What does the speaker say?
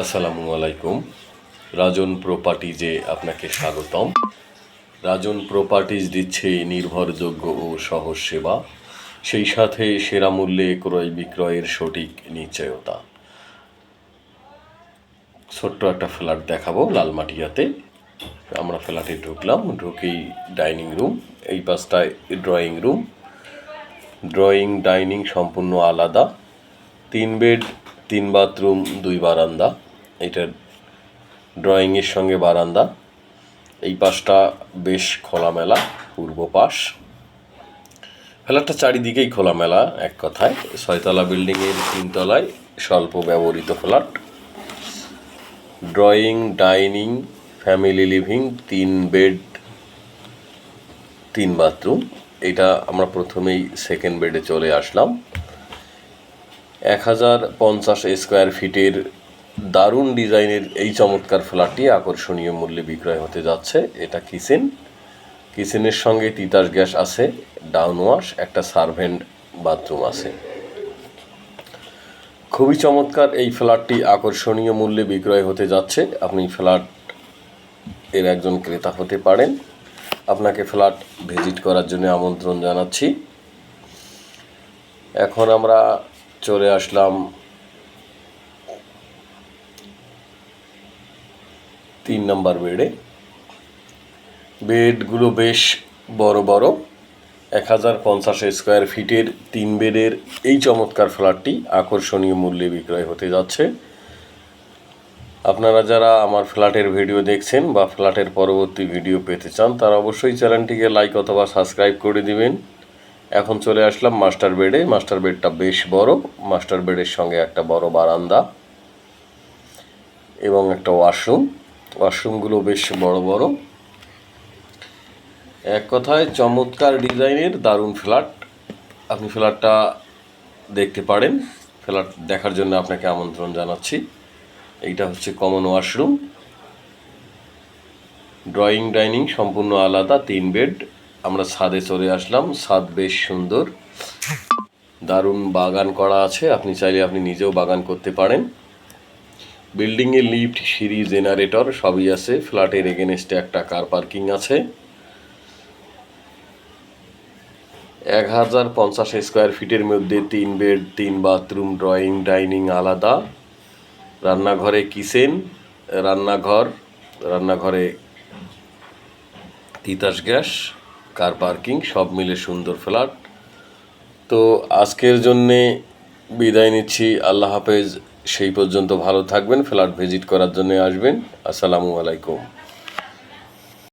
আসসালামু আলাইকুম। রাজন প্রপার্টিজে আপনাকে স্বাগতম। রাজন প্রপার্টিজ দিচ্ছে নির্ভরযোগ্য ও সহজ সেবা, সেই সাথে সেরা মূল্যে ক্রয় বিক্রয়ের সঠিক নিশ্চয়তা। ছোট্ট একটা ফ্ল্যাট দেখাবো লালমাটিয়াতে। আমরা ফ্ল্যাটে ঢুকলাম, ঢুকেই ডাইনিং রুম, এই পাশটায় ড্রয়িং ডাইনিং সম্পূর্ণ আলাদা। 3 বেড 3 বাথরুম 2 বারান্দা। এটার ড্রয়িংয়ের সঙ্গে বারান্দা। এই পাশটা বেশ খোলামেলা, পূর্ব পাশ। ফ্ল্যাটটা চারিদিকেই খোলামেলা, এক কথায় 6 তলা বিল্ডিংয়ের 3 তলায় স্বল্প ব্যবহৃত flat. Drawing dining family living 3 bed 3 bathroom. এটা আমরা প্রথমেই সেকেন্ড বেডে চলে আসলাম। 1050 স্কোয়ার ফিটের দারুণ ডিজাইনের এই চমৎকার ফ্ল্যাটটি আকর্ষণীয় মূল্যে বিক্রয় হতে যাচ্ছে। এটা কিচেনের সঙ্গে তিতাস গ্যাস আছে, ডাউন ওয়াশ, একটা সার্ভেন্ট বাথরুম আছে। খুবই চমৎকার এই ফ্ল্যাটটি আকর্ষণীয় মূল্যে বিক্রয় হতে যাচ্ছে। আপনি ফ্ল্যাট এর একজন ক্রেতা হতে পারেন। আপনাকে ফ্ল্যাট ভিজিট করার জন্য আমন্ত্রণ জানাচ্ছি। এখন আমরা চলে আসলাম 3 নম্বর বেডে। বেডগুলো বেশ বড় বড়। 1050 স্কোয়ার ফিটের 3 বেডের এই চমৎকার ফ্ল্যাটটি আকর্ষণীয় মূল্যে বিক্রয় হতে যাচ্ছে। আপনারা যারা আমার ফ্ল্যাটের ভিডিও দেখছেন বা ফ্ল্যাটের পরবর্তী ভিডিও পেতে চান, তারা অবশ্যই চ্যানেলটিকে লাইক অথবা সাবস্ক্রাইব করে দিবেন। এখন চলে আসলাম মাস্টার বেডে। মাস্টার বেডটা বেশ বড়। মাস্টার বেডের সঙ্গে একটা বড় বারান্দা এবং একটা ওয়াশরুমগুলো বেশ বড় বড়। এক কথায় চমৎকার ডিজাইনের দারুণ ফ্ল্যাট। আপনি ফ্ল্যাটটা দেখতে পারেন। ফ্ল্যাট দেখার জন্য আপনাকে আমন্ত্রণ জানাচ্ছি। এইটা হচ্ছে কমন ওয়াশরুম। ড্রয়িং ডাইনিং সম্পূর্ণ আলাদা, 3 বেড। আমরা ছাদে চলে আসলাম। ছাদ বেশ সুন্দর, দারুণ বাগান করা আছে। আপনি চাইলে আপনি নিজেও বাগান করতে পারেন। বিল্ডিংয়ে লিফট, সিঁড়ি, জেনারেটর সবই আছে। ফ্ল্যাটের এগেনস্টে একটা কার পার্কিং আছে। 1050 স্কোয়ার ফিটের মধ্যে 3 বেড 3 বাথরুম, ড্রয়িং ডাইনিং আলাদা, রান্নাঘরে কিচেন, রান্নাঘরে তিতাস গ্যাস, কার পার্কিং, সব মিলে সুন্দর ফ্ল্যাট। তো আজকের জন্যে বিদায় নিচ্ছি। আল্লাহ হাফেজ। সেই পর্যন্ত ভালো থাকবেন। ফ্ল্যাট ভিজিট করার জন্য আসবেন। আসসালামু আলাইকুম।